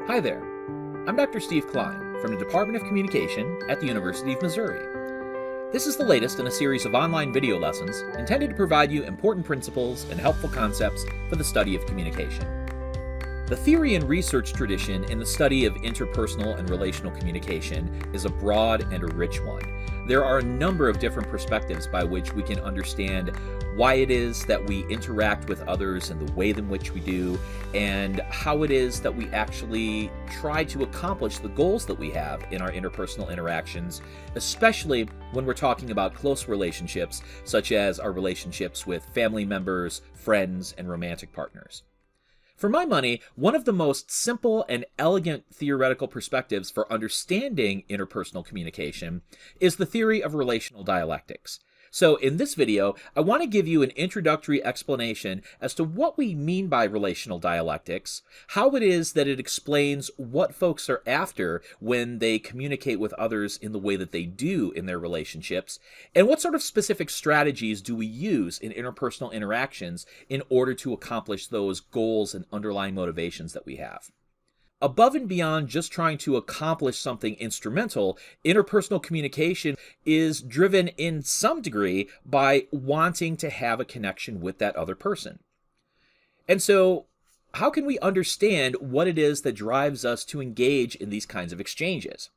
Hi there, I'm Dr. Steve Klien from the Department of Communication at the University of Missouri. This is the latest in a series of online video lessons intended to provide you important principles and helpful concepts for the study of communication. The theory and research tradition in the study of interpersonal and relational communication is a broad and a rich one. There are a number of different perspectives by which we can understand why it is that we interact with others and the way in which we do, and how it is that we actually try to accomplish the goals that we have in our interpersonal interactions, especially when we're talking about close relationships, such as our relationships with family members, friends, and romantic partners. For my money, one of the most simple and elegant theoretical perspectives for understanding interpersonal communication is the theory of relational dialectics. So in this video, I want to give you an introductory explanation as to what we mean by relational dialectics, how it is that it explains what folks are after when they communicate with others in the way that they do in their relationships, and what sort of specific strategies do we use in interpersonal interactions in order to accomplish those goals and underlying motivations that we have. Above and beyond just trying to accomplish something instrumental, interpersonal communication is driven in some degree by wanting to have a connection with that other person. And so, how can we understand what it is that drives us to engage in these kinds of exchanges?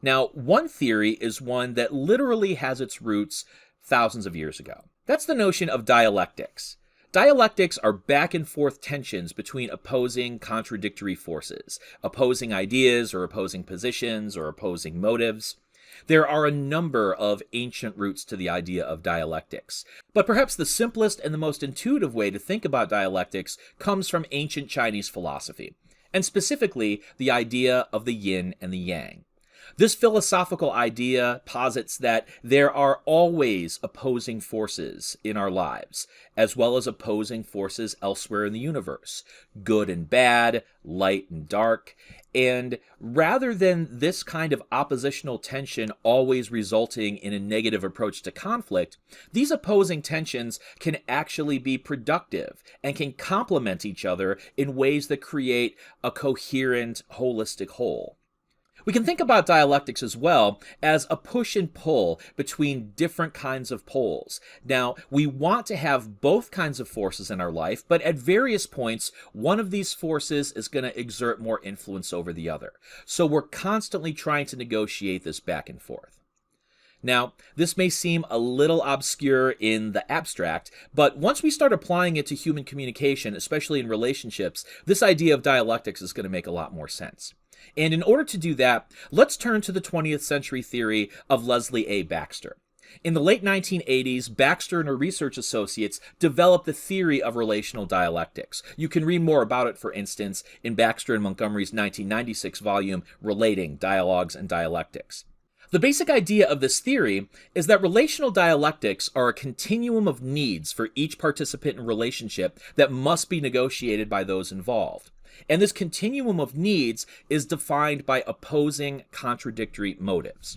Now, one theory is one that literally has its roots thousands of years ago. That's the notion of dialectics. Dialectics are back and forth tensions between opposing contradictory forces, opposing ideas or opposing positions or opposing motives. There are a number of ancient roots to the idea of dialectics, but perhaps the simplest and the most intuitive way to think about dialectics comes from ancient Chinese philosophy, and specifically the idea of the yin and the yang. This philosophical idea posits that there are always opposing forces in our lives, as well as opposing forces elsewhere in the universe, good and bad, light and dark, and rather than this kind of oppositional tension always resulting in a negative approach to conflict, these opposing tensions can actually be productive and can complement each other in ways that create a coherent, holistic whole. We can think about dialectics as well as a push and pull between different kinds of poles. Now, we want to have both kinds of forces in our life, but at various points, one of these forces is going to exert more influence over the other. So we're constantly trying to negotiate this back and forth. Now, this may seem a little obscure in the abstract, but once we start applying it to human communication, especially in relationships, this idea of dialectics is going to make a lot more sense. And in order to do that, let's turn to the 20th century theory of Leslie A. Baxter. In the late 1980s, Baxter and her research associates developed the theory of relational dialectics. You can read more about it, for instance, in Baxter and Montgomery's 1996 volume, Relating, Dialogues and Dialectics. The basic idea of this theory is that relational dialectics are a continuum of needs for each participant in a relationship that must be negotiated by those involved. And this continuum of needs is defined by opposing contradictory motives.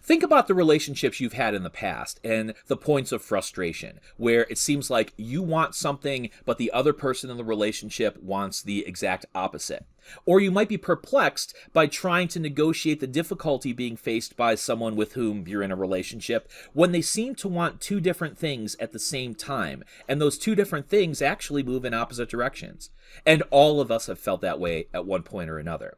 Think about the relationships you've had in the past and the points of frustration, where it seems like you want something, but the other person in the relationship wants the exact opposite. Or you might be perplexed by trying to negotiate the difficulty being faced by someone with whom you're in a relationship when they seem to want two different things at the same time, and those two different things actually move in opposite directions. And all of us have felt that way at one point or another.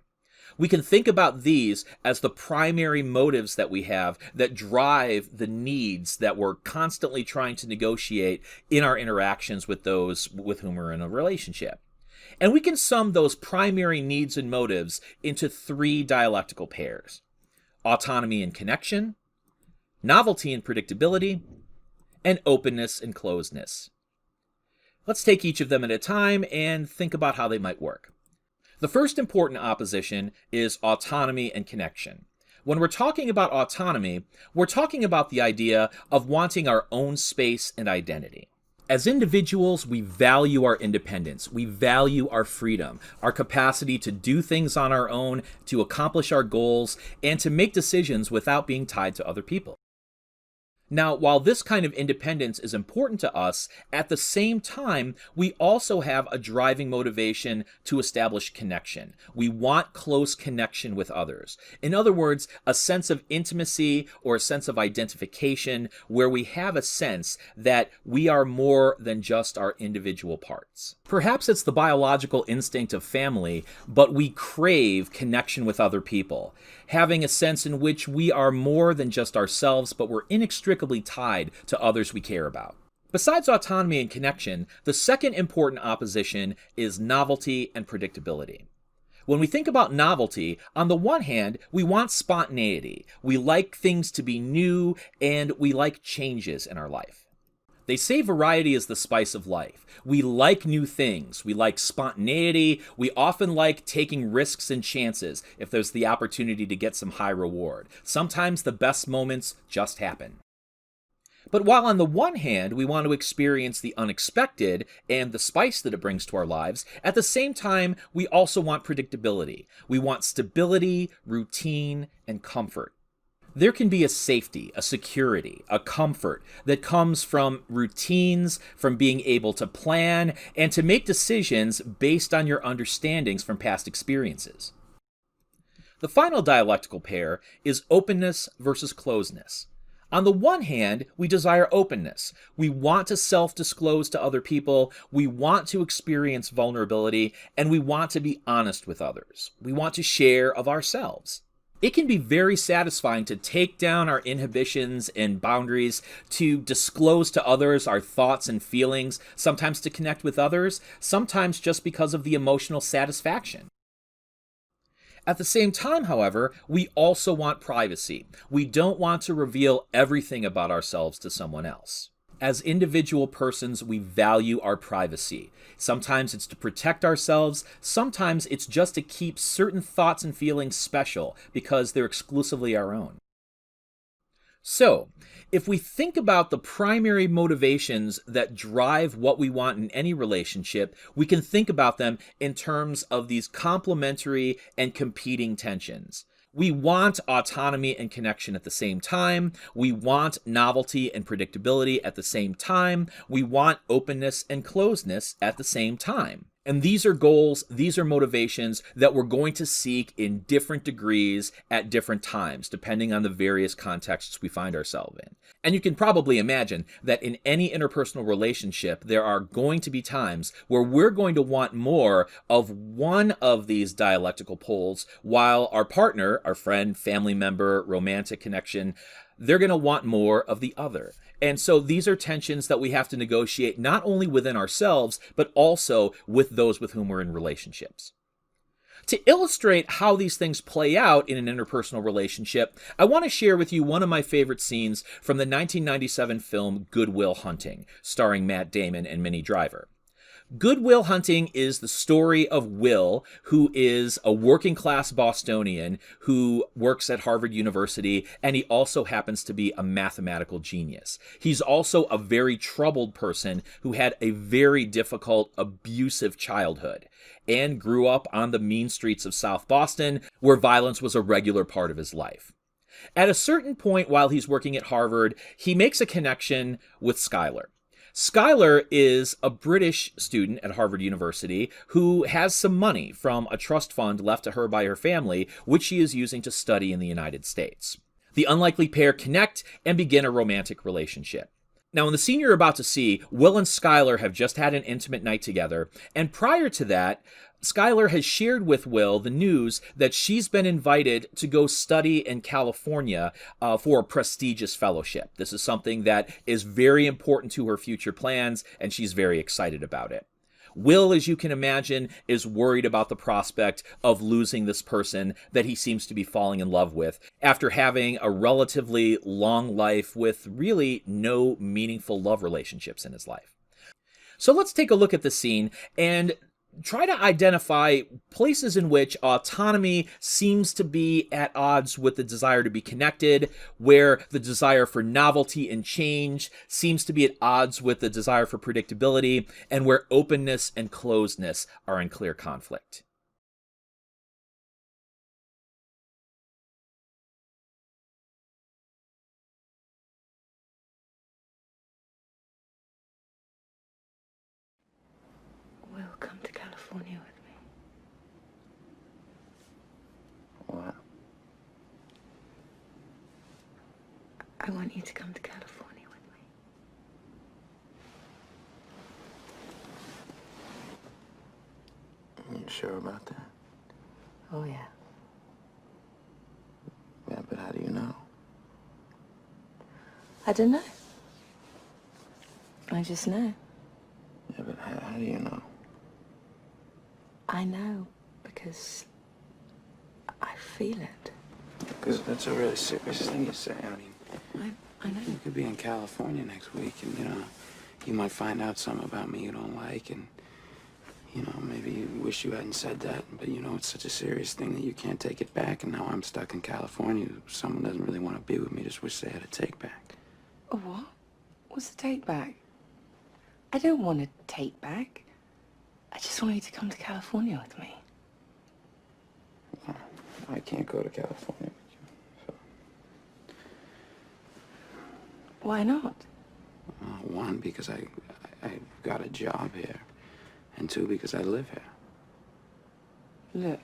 We can think about these as the primary motives that we have that drive the needs that we're constantly trying to negotiate in our interactions with those with whom we're in a relationship. And we can sum those primary needs and motives into three dialectical pairs: autonomy and connection, novelty and predictability, and openness and closedness. Let's take each of them at a time and think about how they might work. The first important opposition is autonomy and connection. When we're talking about autonomy, we're talking about the idea of wanting our own space and identity. As individuals, we value our independence, we value our freedom, our capacity to do things on our own, to accomplish our goals, and to make decisions without being tied to other people. Now, while this kind of independence is important to us, at the same time, we also have a driving motivation to establish connection. We want close connection with others. In other words, a sense of intimacy or a sense of identification where we have a sense that we are more than just our individual parts. Perhaps it's the biological instinct of family, but we crave connection with other people, having a sense in which we are more than just ourselves, but we're inextricably tied to others we care about. Besides autonomy and connection, the second important opposition is novelty and predictability. When we think about novelty, on the one hand, we want spontaneity. We like things to be new, and we like changes in our life. They say variety is the spice of life. We like new things. We like spontaneity. We often like taking risks and chances if there's the opportunity to get some high reward. Sometimes the best moments just happen. But while on the one hand, we want to experience the unexpected and the spice that it brings to our lives, at the same time, we also want predictability. We want stability, routine, and comfort. There can be a safety, a security, a comfort that comes from routines, from being able to plan, and to make decisions based on your understandings from past experiences. The final dialectical pair is openness versus closedness. On the one hand, we desire openness. We want to self-disclose to other people. We want to experience vulnerability, and we want to be honest with others. We want to share of ourselves. It can be very satisfying to take down our inhibitions and boundaries, to disclose to others our thoughts and feelings, sometimes to connect with others, sometimes just because of the emotional satisfaction. At the same time, however, we also want privacy. We don't want to reveal everything about ourselves to someone else. As individual persons, we value our privacy. Sometimes it's to protect ourselves. Sometimes it's just to keep certain thoughts and feelings special because they're exclusively our own. So, if we think about the primary motivations that drive what we want in any relationship, we can think about them in terms of these complementary and competing tensions. We want autonomy and connection at the same time. We want novelty and predictability at the same time. We want openness and closeness at the same time. And these are goals, these are motivations that we're going to seek in different degrees at different times, depending on the various contexts we find ourselves in. And you can probably imagine that in any interpersonal relationship, there are going to be times where we're going to want more of one of these dialectical poles, while our partner, our friend, family member, romantic connection, they're going to want more of the other. And so these are tensions that we have to negotiate not only within ourselves, but also with those with whom we're in relationships. To illustrate how these things play out in an interpersonal relationship, I want to share with you one of my favorite scenes from the 1997 film Good Will Hunting, starring Matt Damon and Minnie Driver. Good Will Hunting is the story of Will, who is a working class Bostonian who works at Harvard University, and he also happens to be a mathematical genius. He's also a very troubled person who had a very difficult, abusive childhood and grew up on the mean streets of South Boston, where violence was a regular part of his life. At a certain point while he's working at Harvard, he makes a connection with Skylar. Skylar is a British student at Harvard University who has some money from a trust fund left to her by her family, which she is using to study in the United States. The unlikely pair connect and begin a romantic relationship. Now, in the scene you're about to see, Will and Skylar have just had an intimate night together, and prior to that, Skylar has shared with Will the news that she's been invited to go study in California for a prestigious fellowship. This is something that is very important to her future plans, and she's very excited about it. Will, as you can imagine, is worried about the prospect of losing this person that he seems to be falling in love with after having a relatively long life with really no meaningful love relationships in his life. So let's take a look at the scene and try to identify places in which autonomy seems to be at odds with the desire to be connected, where the desire for novelty and change seems to be at odds with the desire for predictability, and where openness and closeness are in clear conflict. I want you to come to California with me. You sure about that? Oh, yeah. Yeah, but how do you know? I don't know. I just know. Yeah, but how do you know? I know because I feel it. Because that's a really serious thing to say. I mean, I know. you could be in California next week and, you might find out something about me you don't like and, maybe you wish you hadn't said that. But, it's such a serious thing that you can't take it back. And now I'm stuck in California. Someone doesn't really want to be with me, just wish they had a take back. A what? What's the take back? I don't want to take back. I just want you to come to California with me. Well, I can't go to California with you, so. Why not? One, because I've got a job here. And two, because I live here. Look,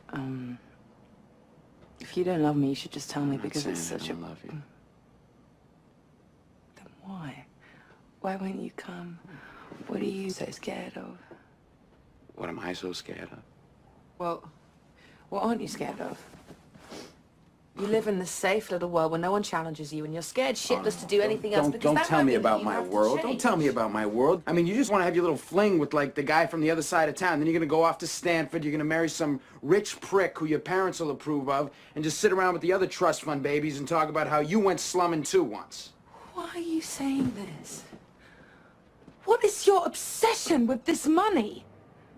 if you don't love me, you should just tell me because it's such I don't love you. Then why? Why won't you come? What are you so scared of? What am I so scared of? Well, what aren't you scared of? You live in this safe little world where no one challenges you and you're scared shitless to do anything else because Don't that tell won't me mean that about you my have to world. Don't change. tell me about my world. I mean, you just want to have your little fling with, like, the guy from the other side of town. Then you're going to go off to Stanford. You're going to marry some rich prick who your parents will approve of and just sit around with the other trust fund babies and talk about how you went slumming too once. Why are you saying this? What is your obsession with this money?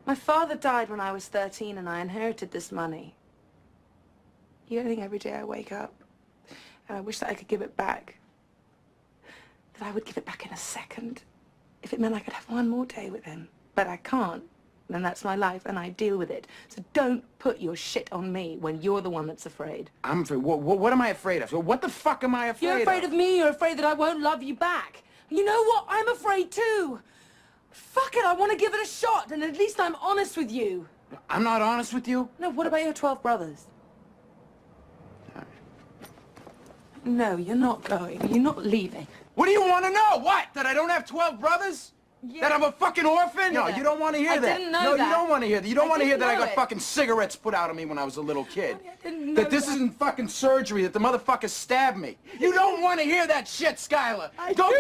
My father died when I was 13 and I inherited this money. You don't think every day I wake up and I wish that I could give it back? That I would give it back in a second. If it meant I could have one more day with him. But I can't. And that's my life and I deal with it. So don't put your shit on me when you're the one that's afraid. I'm afraid. What am I afraid of? What the fuck am I afraid of? You're afraid of me. You're afraid that I won't love you back. You know what? I'm afraid too. Fuck it, I want to give it a shot, and at least I'm honest with you. I'm not honest with you? No, what about your 12 brothers? No, you're not going. You're not leaving. What do you want to know? What? That I don't have 12 brothers? Yeah. That I'm a fucking orphan? No, Yeah. you don't want to hear I that. didn't know no, that. you don't want to hear that. You don't I want to hear didn't that I know got it. fucking cigarettes put out of me when I was a little kid. I didn't know That this isn't fucking surgery, that the motherfucker stabbed me. You don't want to hear that shit, Skylar. I Don't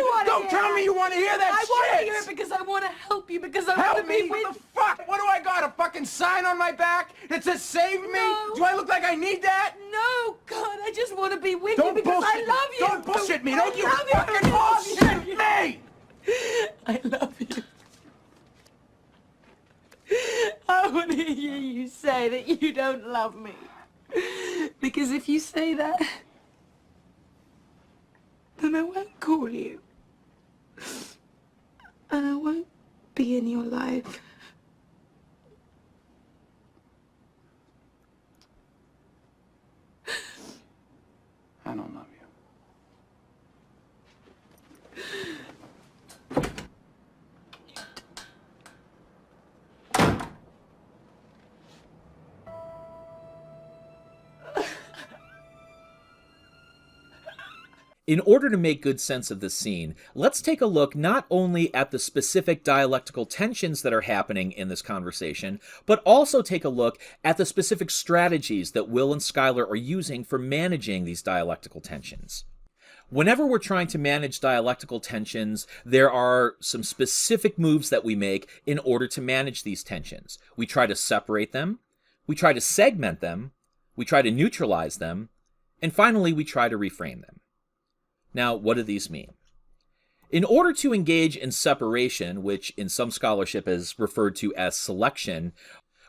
tell that. me you want to hear that I shit. want to hear it because I want to help you, because I want Help to be me? with What the fuck? What do I got? A fucking sign on my back that says save me? No. Do I look like I need that? No, God, I just want to be with Don't you because bullshit I love me. you. Don't bullshit me. I Don't you love you. fucking bullshit me. I love you. I want to hear you say that you don't love me. Because if you say that, then I won't call you. And I won't be in your life. I don't love you. In order to make good sense of this scene, let's take a look not only at the specific dialectical tensions that are happening in this conversation, but also take a look at the specific strategies that Will and Skylar are using for managing these dialectical tensions. Whenever we're trying to manage dialectical tensions, there are some specific moves that we make in order to manage these tensions. We try to separate them, we try to segment them, we try to neutralize them, and finally we try to reframe them. Now, what do these mean? In order to engage in separation, which in some scholarship is referred to as selection,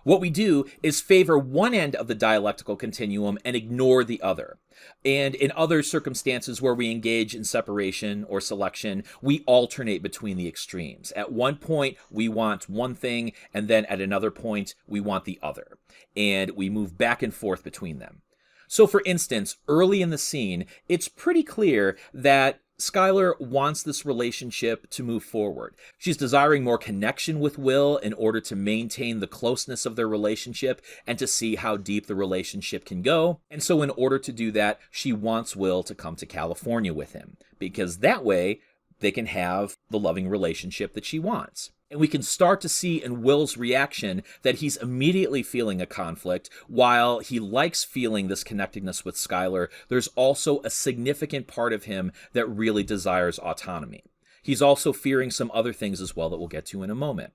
what we do is favor one end of the dialectical continuum and ignore the other. And in other circumstances where we engage in separation or selection, we alternate between the extremes. At one point, we want one thing, and then at another point, we want the other. And we move back and forth between them. So for instance, early in the scene, it's pretty clear that Skylar wants this relationship to move forward. She's desiring more connection with Will in order to maintain the closeness of their relationship and to see how deep the relationship can go. And so in order to do that, she wants Will to come to California with him, because that way they can have the loving relationship that she wants. And we can start to see in Will's reaction that he's immediately feeling a conflict. While he likes feeling this connectedness with Skylar, there's also a significant part of him that really desires autonomy. He's also fearing some other things as well that we'll get to in a moment.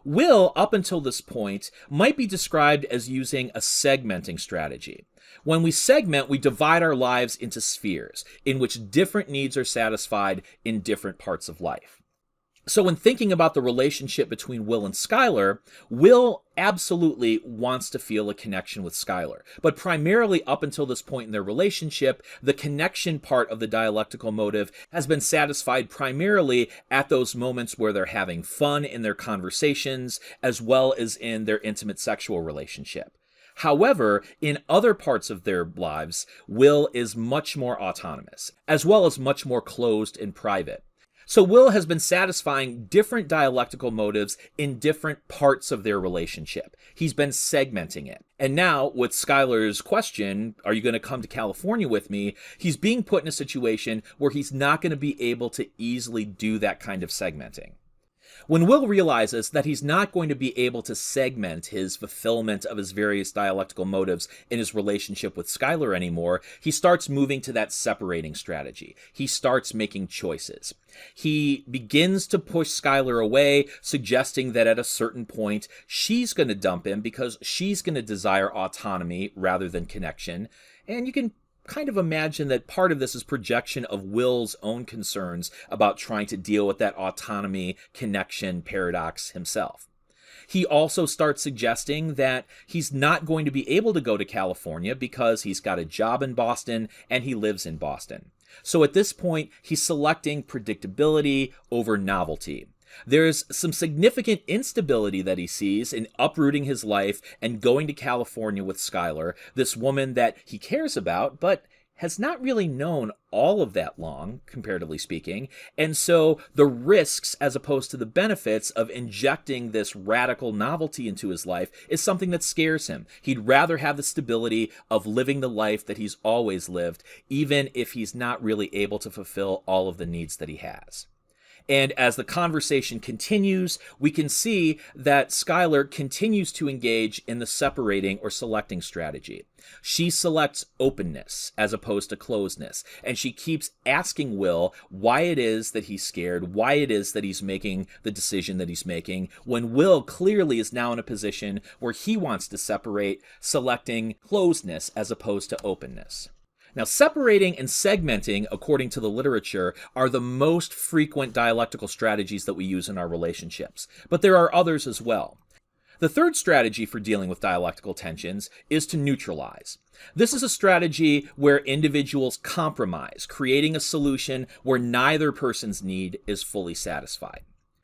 Will, up until this point, might be described as using a segmenting strategy. When we segment, we divide our lives into spheres in which different needs are satisfied in different parts of life. So when thinking about the relationship between Will and Skylar, Will absolutely wants to feel a connection with Skylar. But primarily up until this point in their relationship, the connection part of the dialectical motive has been satisfied primarily at those moments where they're having fun in their conversations, as well as in their intimate sexual relationship. However, in other parts of their lives, Will is much more autonomous, as well as much more closed and private. So Will has been satisfying different dialectical motives in different parts of their relationship. He's been segmenting it. And now, with Skylar's question, are you going to come to California with me? He's being put in a situation where he's not going to be able to easily do that kind of segmenting. When Will realizes that he's not going to be able to segment his fulfillment of his various dialectical motives in his relationship with Skylar anymore, he starts moving to that separating strategy. He starts making choices. He begins to push Skylar away, suggesting that at a certain point, she's going to dump him because she's going to desire autonomy rather than connection. And you can kind of imagine that part of this is projection of Will's own concerns about trying to deal with that autonomy connection paradox himself. He also starts suggesting that he's not going to be able to go to California because he's got a job in Boston and he lives in Boston. So at this point, he's selecting predictability over novelty. There's some significant instability that he sees in uprooting his life and going to California with Skylar, this woman that he cares about, but has not really known all of that long, comparatively speaking. And so the risks as opposed to the benefits of injecting this radical novelty into his life is something that scares him. He'd rather have the stability of living the life that he's always lived, even if he's not really able to fulfill all of the needs that he has. And as the conversation continues, we can see that Skylar continues to engage in the separating or selecting strategy. She selects openness as opposed to closeness, and she keeps asking Will why it is that he's scared, why it is that he's making the decision that he's making, when Will clearly is now in a position where he wants to separate, selecting closeness as opposed to openness. Now, separating and segmenting, according to the literature, are the most frequent dialectical strategies that we use in our relationships, but there are others as well. The third strategy for dealing with dialectical tensions is to neutralize. This is a strategy where individuals compromise, creating a solution where neither person's need is fully satisfied.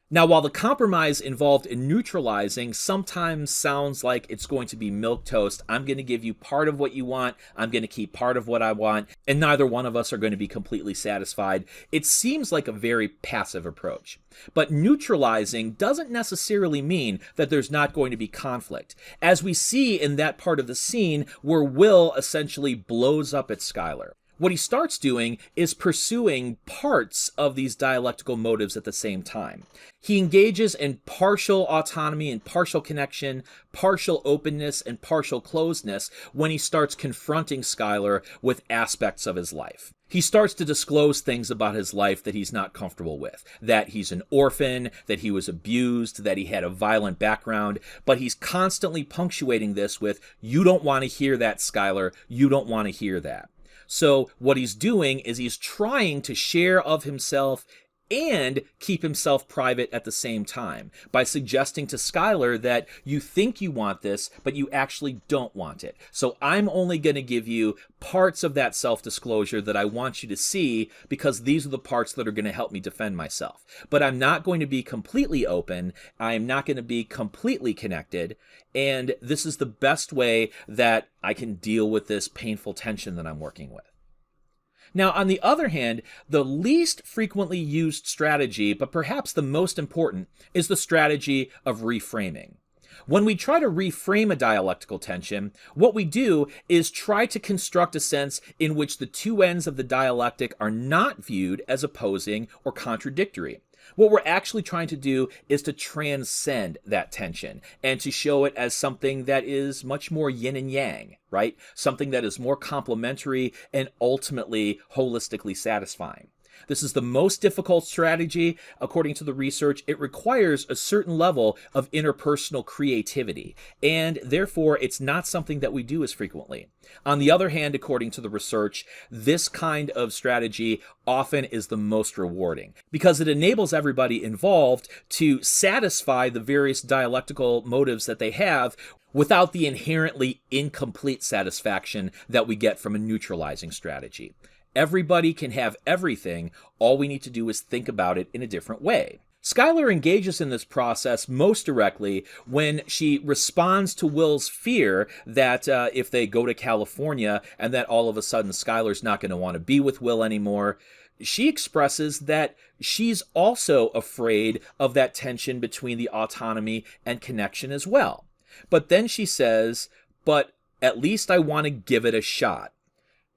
Now, while the compromise involved in neutralizing sometimes sounds like it's going to be milquetoast, I'm going to give you part of what you want, I'm going to keep part of what I want, and neither one of us are going to be completely satisfied, it seems like a very passive approach. But neutralizing doesn't necessarily mean that there's not going to be conflict, as we see in that part of the scene where Will essentially blows up at Skylar. What he starts doing is pursuing parts of these dialectical motives at the same time. He engages in partial autonomy and partial connection, partial openness and partial closeness when he starts confronting Skylar with aspects of his life. He starts to disclose things about his life that he's not comfortable with, that he's an orphan, that he was abused, that he had a violent background, but he's constantly punctuating this with, "You don't want to hear that, Skylar, you don't want to hear that." So what he's doing is he's trying to share of himself and keep himself private at the same time by suggesting to Skylar that you think you want this, but you actually don't want it. So I'm only going to give you parts of that self-disclosure that I want you to see because these are the parts that are going to help me defend myself. But I'm not going to be completely open. I am not going to be completely connected. And this is the best way that I can deal with this painful tension that I'm working with. Now, on the other hand, the least frequently used strategy, but perhaps the most important, is the strategy of reframing. When we try to reframe a dialectical tension, what we do is try to construct a sense in which the two ends of the dialectic are not viewed as opposing or contradictory. What we're actually trying to do is to transcend that tension and to show it as something that is much more yin and yang, right? Something that is more complementary and ultimately holistically satisfying. This is the most difficult strategy. According to the research, it requires a certain level of interpersonal creativity, and therefore it's not something that we do as frequently. On the other hand, according to the research, this kind of strategy often is the most rewarding because it enables everybody involved to satisfy the various dialectical motives that they have without the inherently incomplete satisfaction that we get from a neutralizing strategy. Everybody can have everything. All we need to do is think about it in a different way. Skylar engages in this process most directly when she responds to Will's fear that if they go to California and that all of a sudden Skylar's not going to want to be with Will anymore, she expresses that she's also afraid of that tension between the autonomy and connection as well. But then she says, but at least I want to give it a shot.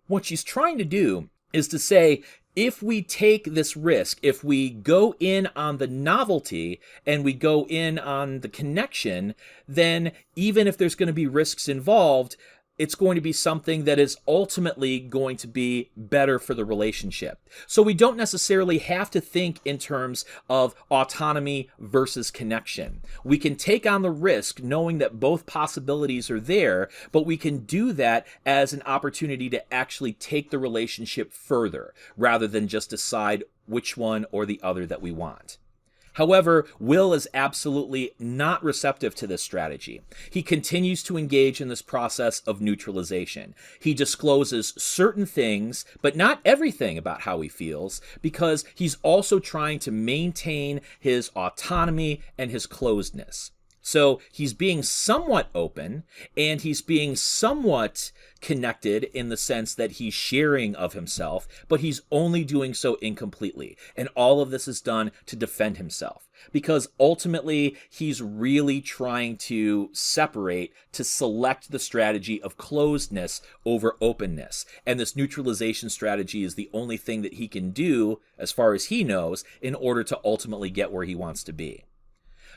What she's trying to do is to say, if we take this risk, if we go in on the novelty and we go in on the connection, then even if there's going to be risks involved, it's going to be something that is ultimately going to be better for the relationship. So we don't necessarily have to think in terms of autonomy versus connection. We can take on the risk knowing that both possibilities are there, but we can do that as an opportunity to actually take the relationship further rather than just decide which one or the other that we want. However, Will is absolutely not receptive to this strategy. He continues to engage in this process of neutralization. He discloses certain things, but not everything about how he feels, because he's also trying to maintain his autonomy and his closedness. So he's being somewhat open and he's being somewhat connected in the sense that he's sharing of himself, but he's only doing so incompletely. And all of this is done to defend himself because ultimately he's really trying to separate, to select the strategy of closedness over openness. And this neutralization strategy is the only thing that he can do, as far as he knows, in order to ultimately get where he wants to be.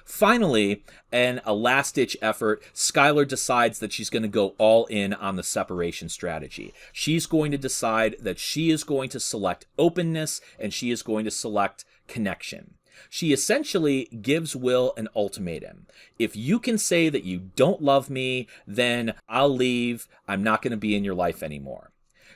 Finally, in a last-ditch effort, Skylar decides that she's going to go all in on the separation strategy. She's going to decide that she is going to select openness and she is going to select connection. She essentially gives Will an ultimatum. If you can say that you don't love me, then I'll leave. I'm not going to be in your life anymore.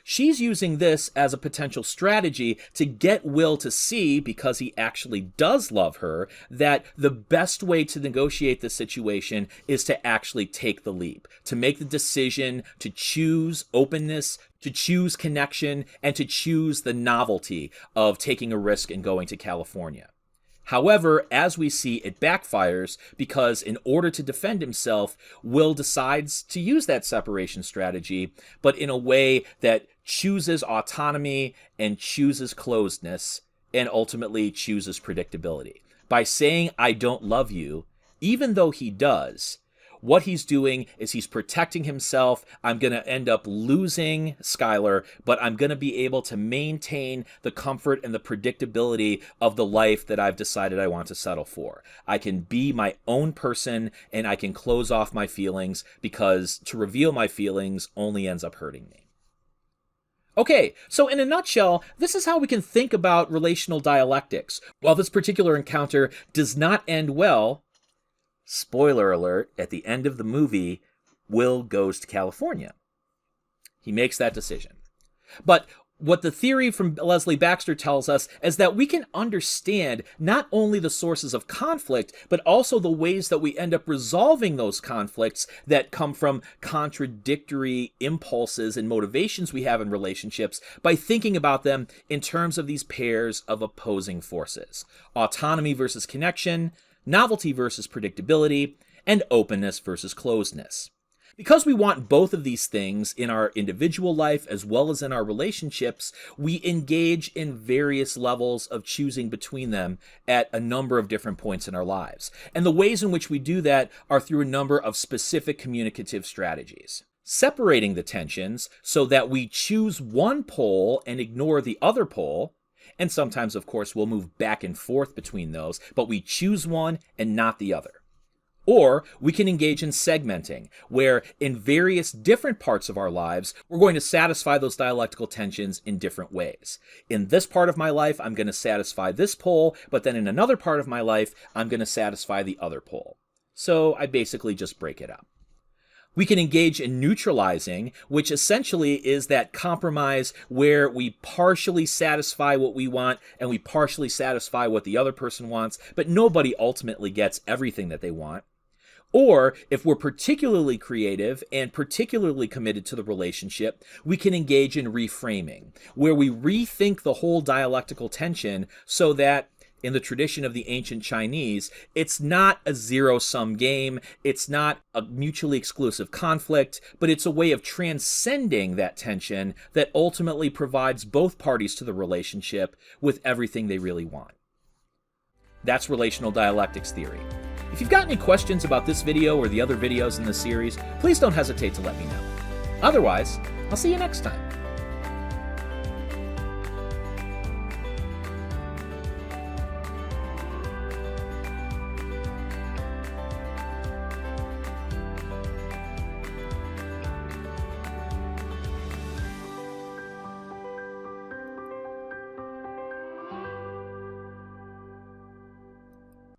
She's using this as a potential strategy to get Will to see, because he actually does love her, that the best way to negotiate the situation is to actually take the leap, to make the decision to choose openness, to choose connection, and to choose the novelty of taking a risk and going to California. However, as we see, it backfires because in order to defend himself, Will decides to use that separation strategy, but in a way that chooses autonomy and chooses closedness and ultimately chooses predictability. By saying, I don't love you, even though he does, what he's doing is he's protecting himself. I'm going to end up losing Skylar, but I'm going to be able to maintain the comfort and the predictability of the life that I've decided I want to settle for. I can be my own person and I can close off my feelings, because to reveal my feelings only ends up hurting me. Okay, so in a nutshell, this is how we can think about relational dialectics. While this particular encounter does not end well, spoiler alert, at the end of the movie, Will goes to California. He makes that decision. But what the theory from Leslie Baxter tells us is that we can understand not only the sources of conflict, but also the ways that we end up resolving those conflicts that come from contradictory impulses and motivations we have in relationships by thinking about them in terms of these pairs of opposing forces: autonomy versus connection, novelty versus predictability, and openness versus closeness. Because we want both of these things in our individual life as well as in our relationships, we engage in various levels of choosing between them at a number of different points in our lives. And the ways in which we do that are through a number of specific communicative strategies. Separating the tensions so that we choose one pole and ignore the other pole, and sometimes, of course, we'll move back and forth between those, but we choose one and not the other. Or we can engage in segmenting, where in various different parts of our lives, we're going to satisfy those dialectical tensions in different ways. In this part of my life, I'm going to satisfy this pole, but then in another part of my life, I'm going to satisfy the other pole. So I basically just break it up. We can engage in neutralizing, which essentially is that compromise where we partially satisfy what we want and we partially satisfy what the other person wants, but nobody ultimately gets everything that they want. Or, if we're particularly creative and particularly committed to the relationship, we can engage in reframing, where we rethink the whole dialectical tension so that, in the tradition of the ancient Chinese, it's not a zero-sum game, it's not a mutually exclusive conflict, but it's a way of transcending that tension that ultimately provides both parties to the relationship with everything they really want. That's Relational Dialectics Theory. If you've got any questions about this video or the other videos in this series, please don't hesitate to let me know. Otherwise, I'll see you next time.